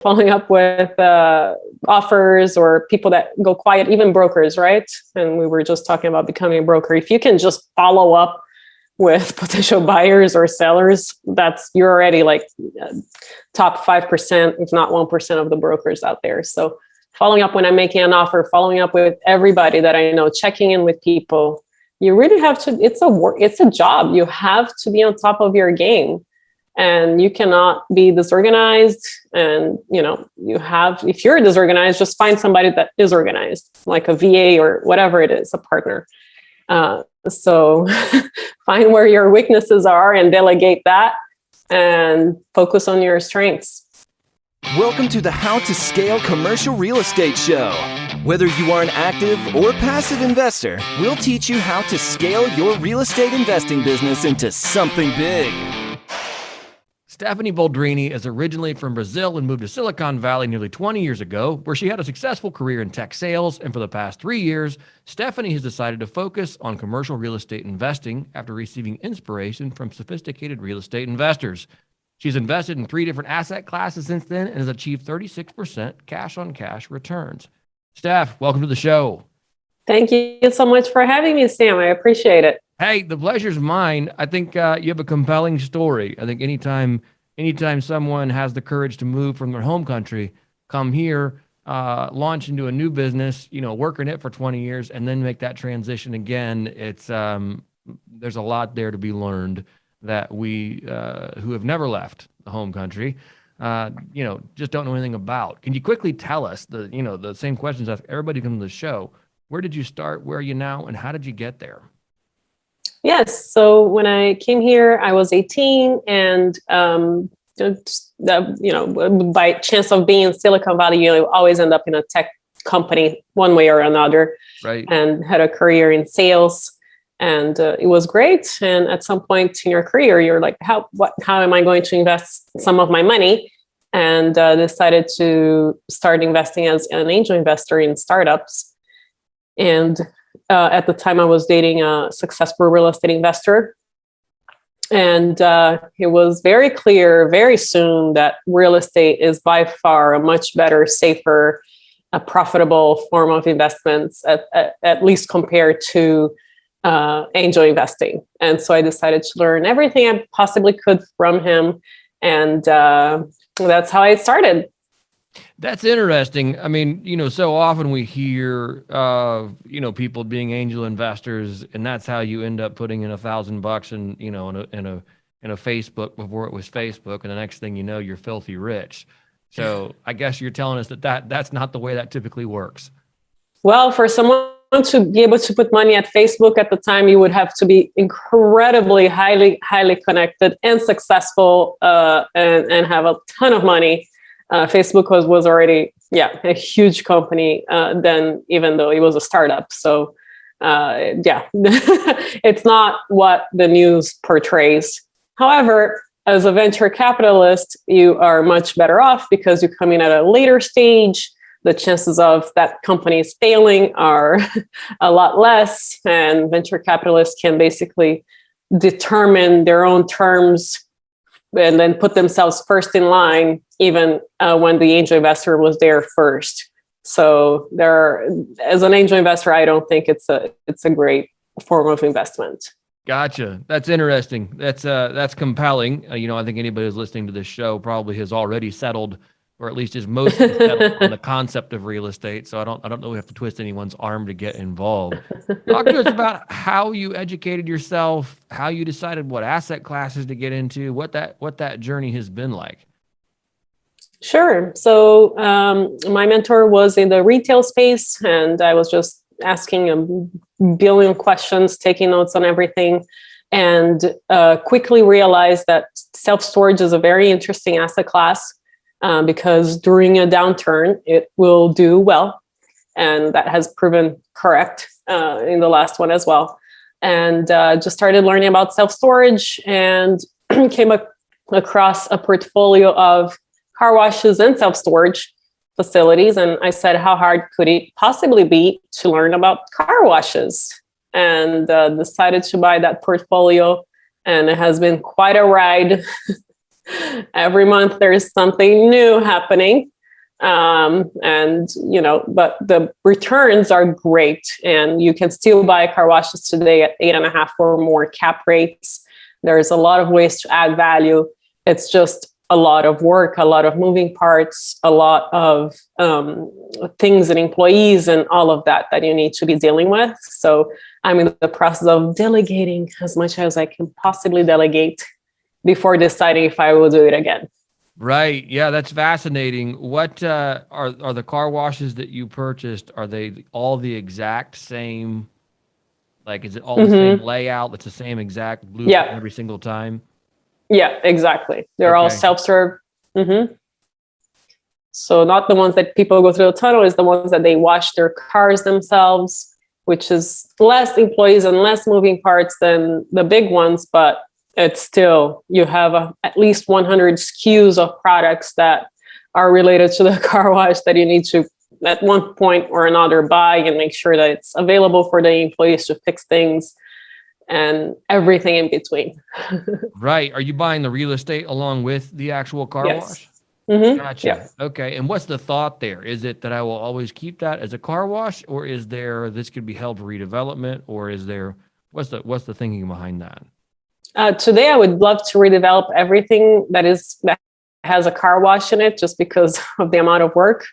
following up with offers or people that go quiet, even brokers, right? And we were just talking about becoming a broker. If you can just follow up with potential buyers or sellers, you're already like top 5%, if not 1% of the brokers out there. So following up when I'm making an offer, following up with everybody that I know, checking in with people, you really have to, it's a job. You have to be on top of your game. And you cannot be disorganized. And, if you're disorganized, just find somebody that is organized, like a VA or whatever it is, a partner. So find where your weaknesses are and delegate that and focus on your strengths. Welcome to the How to Scale Commercial Real Estate Show. Whether you are an active or passive investor, we'll teach you how to scale your real estate investing business into something big. Steffany Boldrini is originally from Brazil and moved to Silicon Valley nearly 20 years ago, where she had a successful career in tech sales. And for the past 3 years, Steffany has decided to focus on commercial real estate investing after receiving inspiration from sophisticated real estate investors. She's invested in 3 different asset classes since then and has achieved 36% cash-on-cash returns. Steph, welcome to the show. Thank you so much for having me, Sam. I appreciate it. Hey, the pleasure's mine. I think you have a compelling story. I think anytime someone has the courage to move from their home country, come here, launch into a new business, work in it for 20 years, and then make that transition again, it's there's a lot there to be learned that we who have never left the home country, just don't know anything about. Can you quickly tell us the same questions as everybody comes to the show? Where did you start? Where are you now? And how did you get there? Yes. So when I came here, I was 18, and by chance of being in Silicon Valley, you always end up in a tech company one way or another. Right. And had a career in sales, and it was great. And at some point in your career, you're like, how am I going to invest some of my money? And decided to start investing as an angel investor in startups. And at the time, I was dating a successful real estate investor. And it was very clear very soon that real estate is by far a much better, safer, profitable form of investments, at least compared to angel investing. And so I decided to learn everything I possibly could from him. And that's how I started. That's interesting. I mean, so often we hear of, people being angel investors, and that's how you end up putting in $1,000 in a Facebook before it was Facebook, and the next thing you know, you're filthy rich. So I guess you're telling us that's not the way that typically works. Well, for someone to be able to put money at Facebook at the time, you would have to be incredibly highly connected and successful, and have a ton of money. Facebook was already, a huge company then, even though it was a startup. So, it's not what the news portrays. However, as a venture capitalist, you are much better off because you come in at a later stage. The chances of that company's failing are a lot less, and venture capitalists can basically determine their own terms and then put themselves first in line, even when the angel investor was there first. So as an angel investor, I don't think it's a great form of investment. Gotcha. That's interesting. That's compelling. I think anybody who's listening to this show probably has already settled, or at least is mostly settled on the concept of real estate. So I don't know we have to twist anyone's arm to get involved. Talk to us about how you educated yourself, how you decided what asset classes to get into, what that journey has been like. Sure. So my mentor was in the retail space, and I was just asking a billion questions, taking notes on everything, and quickly realized that self-storage is a very interesting asset class. Because during a downturn, it will do well. And that has proven correct in the last one as well. And just started learning about self-storage and came across a portfolio of car washes and self-storage facilities. And I said, how hard could it possibly be to learn about car washes? And decided to buy that portfolio. And it has been quite a ride. Every month there's something new happening. And, but the returns are great, and you can still buy car washes today at 8.5 or more cap rates. There's a lot of ways to add value. It's just a lot of work, a lot of moving parts, a lot of things and employees and all of that you need to be dealing with. So I'm in the process of delegating as much as I can possibly delegate before deciding if I will do it again. Right. Yeah, that's fascinating. What are the car washes that you purchased? Are they all the exact same? Like, is it all the same layout? It's the same exact blueprint every single time? Yeah, exactly. They're all self-serve. So not the ones that people go through the tunnel, is the ones that they wash their cars themselves, which is less employees and less moving parts than the big ones, but it's still, you have at least 100 SKUs of products that are related to the car wash that you need to, at one point or another, buy and make sure that it's available for the employees to fix things and everything in between. Right. Are you buying the real estate along with the actual car wash? Gotcha. Yeah. Okay. And what's the thought there? Is it that I will always keep that as a car wash, or is there, this could be held for redevelopment, or is there, what's the thinking behind that? Today, I would love to redevelop everything that has a car wash in it, just because of the amount of work.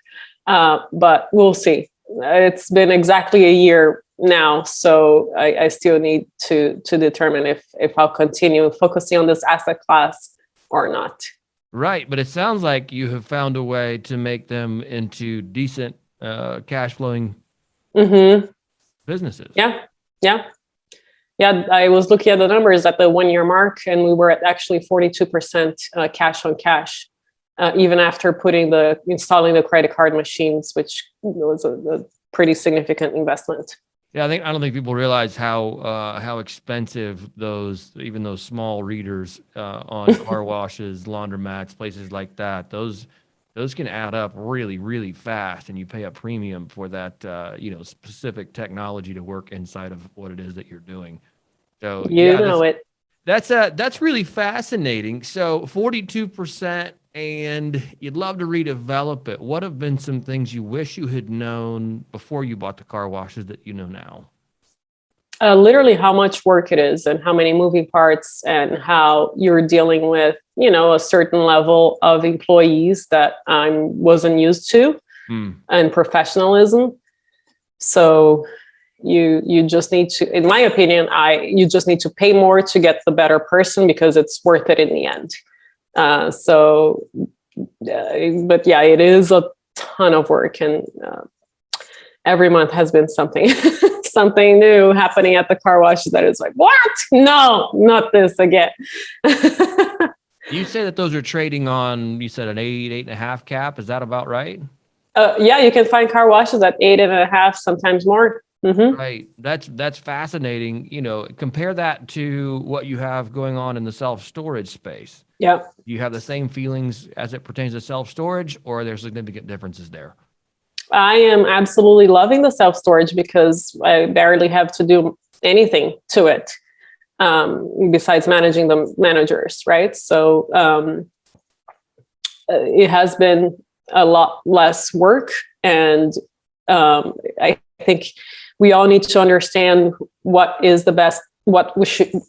But we'll see. It's been exactly a year now, so I still need to determine if I'll continue focusing on this asset class or not. Right, but it sounds like you have found a way to make them into decent cash flowing businesses. Yeah, I was looking at the numbers at the 1 year mark, and we were at actually 42% cash on cash, even after installing the credit card machines, which was a pretty significant investment. Yeah, I don't think people realize how expensive even those small readers on car washes, laundromats, places like that. Those can add up really, really fast, and you pay a premium for that specific technology to work inside of what it is that you're doing. So that's really fascinating. So 42%, and you'd love to redevelop it. What have been some things you wish you had known before you bought the car washes that you know now? Literally how much work it is, and how many moving parts, and how you're dealing with, a certain level of employees that I wasn't used to, and professionalism. So you just need to, in my opinion, you just need to pay more to get the better person, because it's worth it in the end. But yeah, it is a ton of work, and every month has been something something new happening at the car wash that is like, what? No, not this again. You say that those are trading on, you said an 8.5 cap. Is that about right? Yeah, you can find car washes at 8.5, sometimes more. Right. That's fascinating. Compare that to what you have going on in the self-storage space. Yeah. You have the same feelings as it pertains to self-storage, or are there significant differences there? I am absolutely loving the self-storage, because I barely have to do anything to it, besides managing the managers, right? So it has been a lot less work, and I think we all need to understand what is the best, what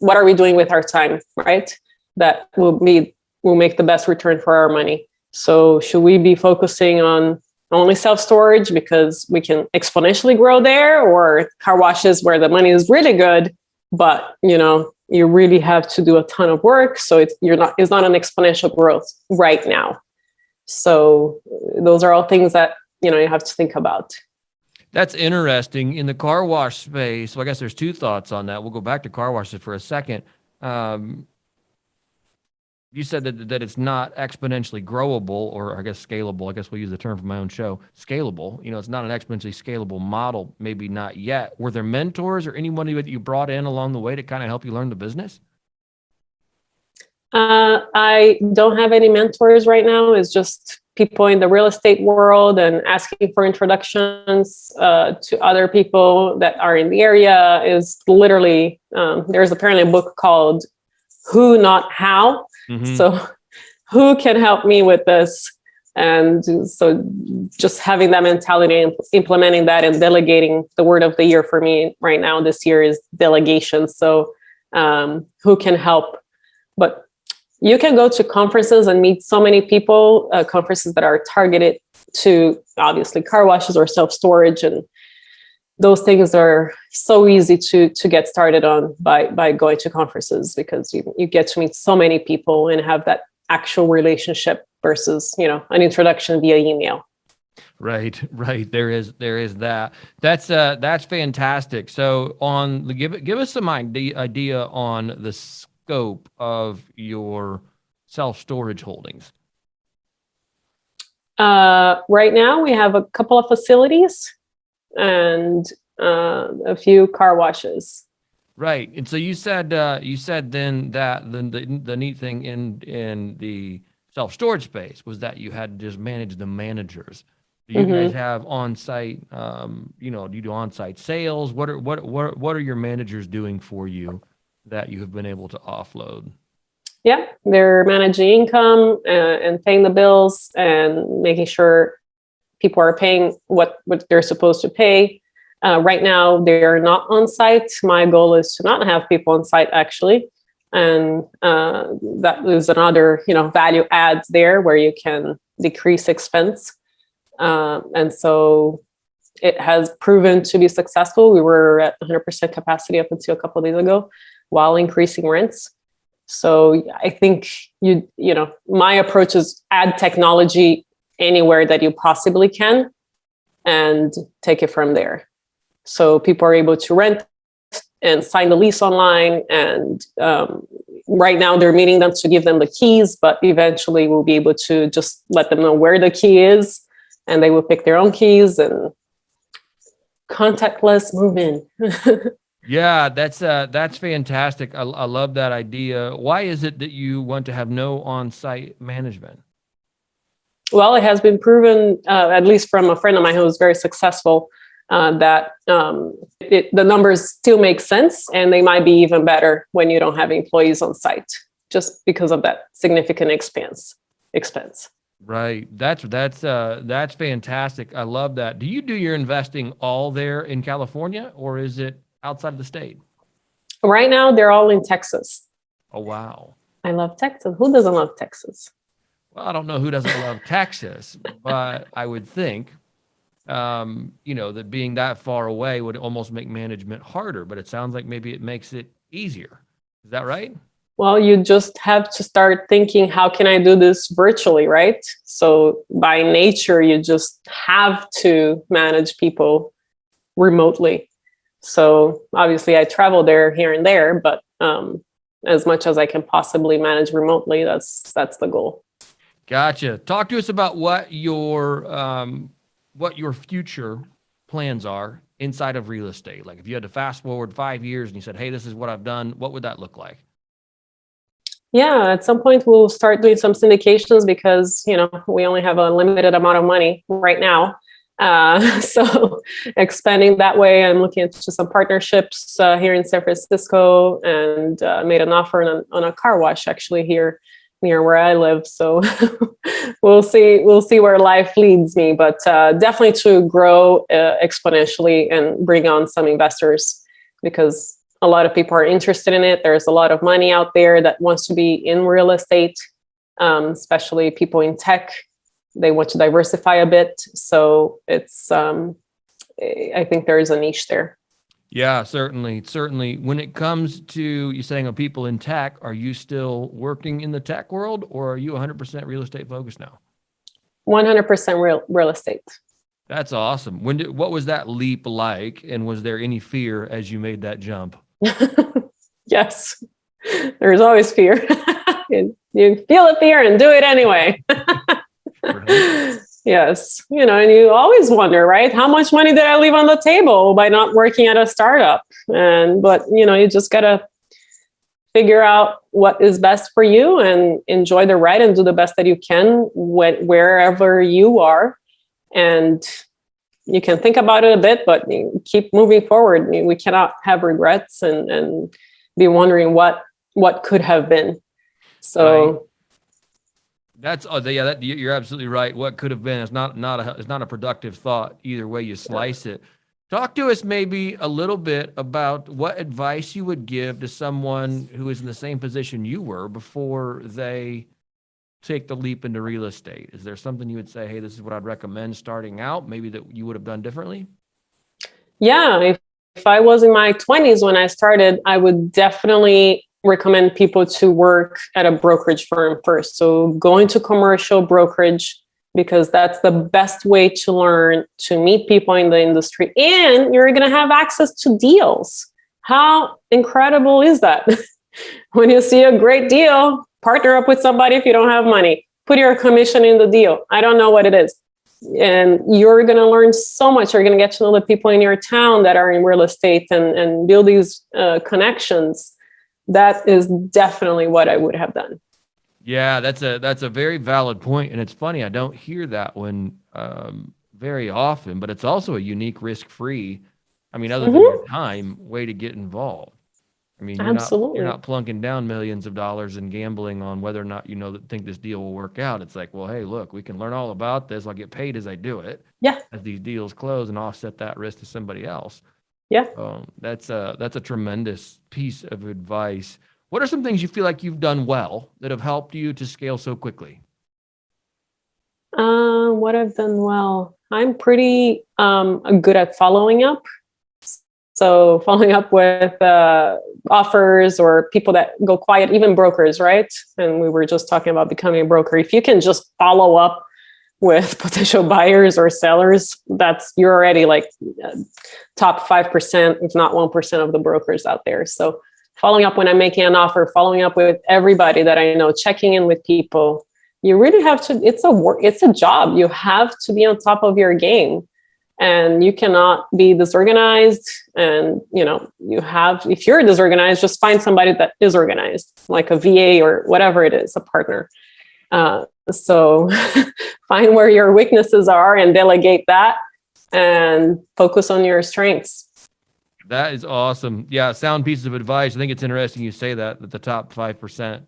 are we doing with our time, right? That will make the best return for our money. So should we be focusing on only self-storage because we can exponentially grow there, or car washes where the money is really good, but you really have to do a ton of work, so it's not an exponential growth right now. So those are all things that you have to think about. That's interesting. In the car wash space, so I guess there's two thoughts on that. We'll go back to car washes for a second. You said that it's not exponentially growable, or I guess scalable. I guess we'll use the term from my own show. Scalable. It's not an exponentially scalable model. Maybe not yet. Were there mentors or anybody that you brought in along the way to kind of help you learn the business? I don't have any mentors right now. It's just people in the real estate world, and asking for introductions to other people that are in the area. Is literally, there's apparently a book called Who Not How. So who can help me with this? And so just having that mentality and implementing that and delegating, the word of the year for me right now this year is delegation. So who can help? But you can go to conferences and meet so many people, conferences that are targeted to obviously car washes or self-storage. And those things are so easy to get started on by going to conferences, because you get to meet so many people and have that actual relationship versus, an introduction via email. Right. There is that. That's fantastic. So give us some idea on the scope of your self-storage holdings. Right now we have a couple of facilities and a few car washes. Right. And so you said then that the neat thing in the self-storage space was that you had to just manage the managers. Do you guys have on-site, do you do on-site sales? What are your managers doing for you that you have been able to offload? Yeah, they're managing income and paying the bills and making sure people are paying what they're supposed to pay. Right now, they're not on site. My goal is to not have people on site, actually. And that is another, value add there where you can decrease expense. And so it has proven to be successful. We were at 100% capacity up until a couple of days ago while increasing rents. So I think, my approach is add technology anywhere that you possibly can and take it from there. So people are able to rent and sign the lease online. And right now they're meeting them to give them the keys, but eventually we'll be able to just let them know where the key is and they will pick their own keys and contactless move in. Yeah, that's fantastic. I love that idea. Why is it that you want to have no on-site management? Well, it has been proven, at least from a friend of mine who was very successful, that the numbers still make sense, and they might be even better when you don't have employees on site, just because of that significant expense. Right. That's fantastic. I love that. Do you do your investing all there in California, or is it outside of the state? Right now, they're all in Texas. Oh, wow. I love Texas. Who doesn't love Texas? Well, I don't know who doesn't love Texas, but I would think, that being that far away would almost make management harder, but it sounds like maybe it makes it easier. Is that right? Well, you just have to start thinking, how can I do this virtually, right? So by nature, you just have to manage people remotely. So obviously I travel there here and there, but as much as I can possibly manage remotely, that's the goal. Gotcha. Talk to us about what your future plans are inside of real estate. Like if you had to fast forward 5 years and you said, hey, this is what I've done, what would that look like? Yeah, at some point we'll start doing some syndications because, we only have a limited amount of money right now. So expanding that way, I'm looking into some partnerships here in San Francisco and made an offer on a car wash actually here near where I live. So we'll see where life leads me, but definitely to grow exponentially and bring on some investors because a lot of people are interested in it. There's a lot of money out there that wants to be in real estate, especially people in tech. They want to diversify a bit. So it's, I think there is a niche there. Yeah, certainly. When it comes to you saying people in tech, are you still working in the tech world or are you 100% real estate focused now? 100% real estate. That's awesome. What was that leap like? And was there any fear as you made that jump? Yes, there's always fear. You feel the fear and do it anyway. Right. Yes. And you always wonder, right? How much money did I leave on the table by not working at a startup? But you just got to figure out what is best for you and enjoy the ride and do the best that you can wherever you are. And you can think about it a bit, but keep moving forward. We cannot have regrets and be wondering what could have been. So. Right. That's yeah, you're absolutely right. What could have been is it's not a productive thought either way you slice it. Talk to us maybe a little bit about what advice you would give to someone who is in the same position you were before they take the leap into real estate. Is there something you would say, hey, this is what I'd recommend starting out, maybe that you would have done differently? Yeah, if I was in my 20s when I started, I would definitely recommend people to work at a brokerage firm first. So go into commercial brokerage because that's the best way to learn, to meet people in the industry, and you're going to have access to deals. How incredible is that? When you see a great deal, partner up with somebody if you don't have money. Put your commission in the deal. I don't know what it is. And you're going to learn so much. You're going to get to know the people in your town that are in real estate and build these connections. That is definitely what I would have done. Yeah, that's a very valid point, and it's funny, I don't hear that one very often, but it's also a unique risk-free, I mean, other than your time, way to get involved. I mean, Absolutely. you're not plunking down millions of dollars and gambling on whether or not think this deal will work out. It's like, well, hey, look, we can learn all about this. I'll get paid as I do it. Yeah. As these deals close and offset that risk to somebody else. Yeah. That's a tremendous piece of advice. What are some things you feel like you've done well that have helped you to scale so quickly? What I've done well, I'm pretty good at following up. So following up with offers or people that go quiet, even brokers, right? And we were just talking about becoming a broker. If you can just follow up with potential buyers or sellers, you're already like top 5%, if not 1% of the brokers out there. So following up when I'm making an offer, following up with everybody that I know, checking in with people. You really have to, it's a job. You have to be on top of your game. And you cannot be disorganized. And, if you're disorganized, just find somebody that is organized, like a VA or whatever it is, a partner. So find where your weaknesses are and delegate that and focus on your strengths. That is awesome. Yeah, sound pieces of advice. I think it's interesting you say that the top 5%,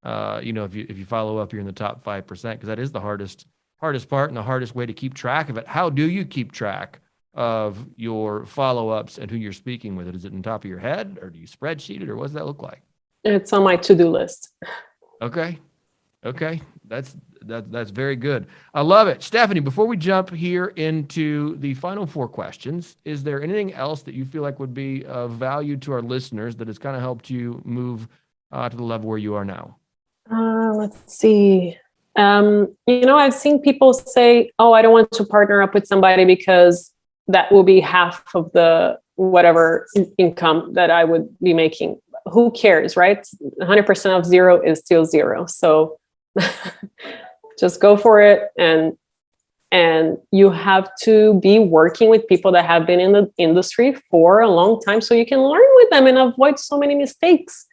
if you follow up, you're in the top 5%, because that is the hardest part and the hardest way to keep track of it. How do you keep track of your follow-ups and who you're speaking with? Is it on top of your head, or do you spreadsheet it, or what does that look like? It's on my to-do list. Okay. That's very good. I love it. Steffany, before we jump here into the final 4 questions, is there anything else that you feel like would be of value to our listeners that has kind of helped you move to the level where you are now? Let's see. I've seen people say, oh, I don't want to partner up with somebody because that will be half of the whatever income that I would be making. Who cares, right? 100% of zero is still zero. So just go for it. And you have to be working with people that have been in the industry for a long time so you can learn with them and avoid so many mistakes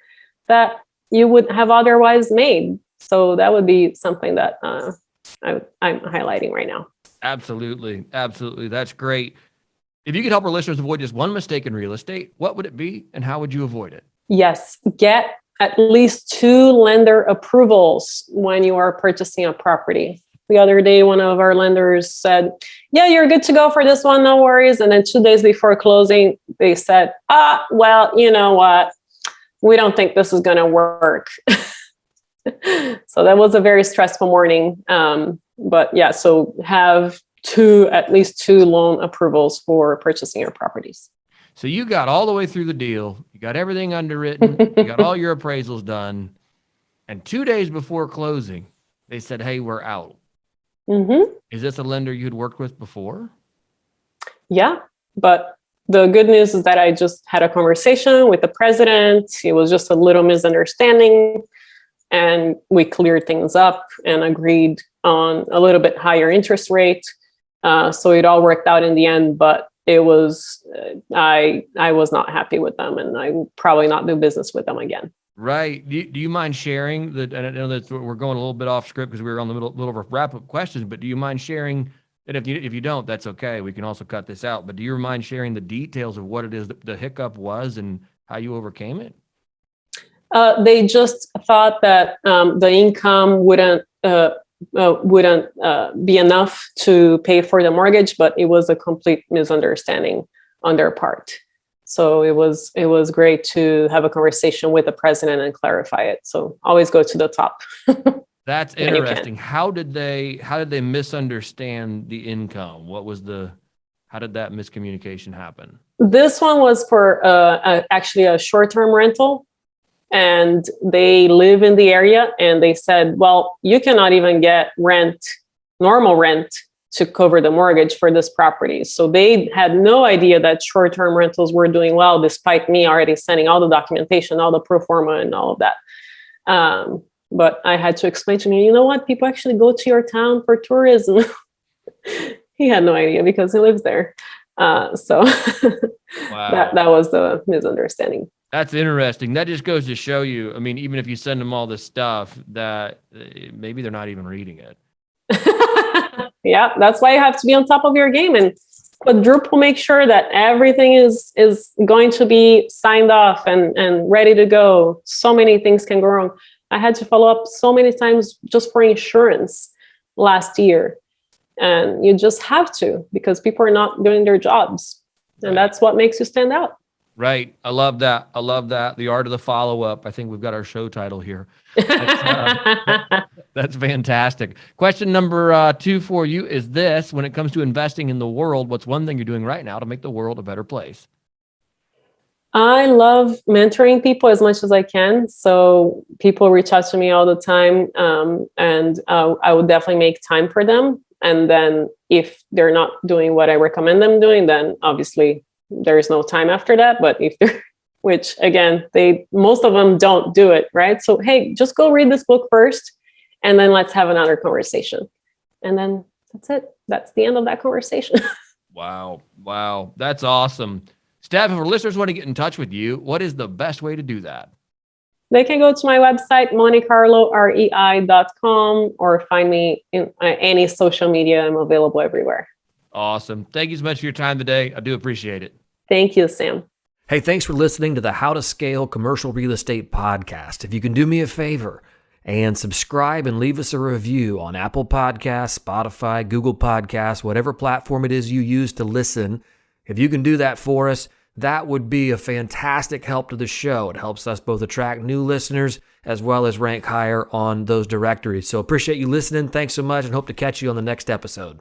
that you would have otherwise made. So that would be something that I'm highlighting right now. Absolutely. That's great. If you could help our listeners avoid just one mistake in real estate, what would it be and how would you avoid it? Yes. Get at least 2 lender approvals when you are purchasing a property. The other day, one of our lenders said, yeah, you're good to go for this one. No worries. And then 2 days before closing, they said, well, you know what? We don't think this is going to work. So that was a very stressful morning. But yeah, so have at least 2 loan approvals for purchasing your properties. So you got all the way through the deal. You got everything underwritten. You got all your appraisals done. And 2 days before closing, they said, hey, we're out. Mm-hmm. Is this a lender you'd worked with before? Yeah, but the good news is that I just had a conversation with the president. It was just a little misunderstanding. And we cleared things up and agreed on a little bit higher interest rate. So it all worked out in the end, but it was, I was not happy with them, and I will probably not do business with them again. Right. Do you mind sharing that? And I know that we're going a little bit off script because we were on the middle of a wrap-up questions, but do you mind sharing, and if you don't, that's okay. We can also cut this out, but do you mind sharing the details of what it is that the hiccup was and how you overcame it? They just thought that the income wouldn't wouldn't be enough to pay for the mortgage, but it was a complete misunderstanding on their part. So it was great to have a conversation with the president and clarify it. So always go to the top. That's interesting. How did they misunderstand the income? How did that miscommunication happen? This one was for actually a short-term rental, and they live in the area, and they said, well, you cannot even get normal rent to cover the mortgage for this property. So they had no idea that short-term rentals were doing well, despite me already sending all the documentation, all the pro forma and all of that. But I had to explain to me, you know what, people actually go to your town for tourism. He had no idea because he lives there. So wow. that was the misunderstanding. That's interesting. That just goes to show you, I mean, even if you send them all this stuff, that maybe they're not even reading it. Yeah, that's why you have to be on top of your game and quadruple make sure that everything is going to be signed off and ready to go. So many things can go wrong. I had to follow up so many times just for insurance last year. And you just have to, because people are not doing their jobs. And that's what makes you stand out. Right. I love that. The art of the follow-up. I think we've got our show title here. That's fantastic. Question number 2 for you is this. When it comes to investing in the world, what's one thing you're doing right now to make the world a better place? I love mentoring people as much as I can. So people reach out to me all the time, and I would definitely make time for them. And then if they're not doing what I recommend them doing, then obviously there is no time after that. But if they're, which again, most of them don't do it, right? So, hey, just go read this book first, and then let's have another conversation. And then that's it. That's the end of that conversation. Wow. That's awesome. Steph, if our listeners want to get in touch with you, what is the best way to do that? They can go to my website, montecarlorei.com, or find me in any social media. I'm available everywhere. Awesome. Thank you so much for your time today. I do appreciate it. Thank you, Sam. Hey, thanks for listening to the How to Scale Commercial Real Estate podcast. If you can do me a favor and subscribe and leave us a review on Apple Podcasts, Spotify, Google Podcasts, whatever platform it is you use to listen, if you can do that for us, that would be a fantastic help to the show. It helps us both attract new listeners as well as rank higher on those directories. So appreciate you listening. Thanks so much, and hope to catch you on the next episode.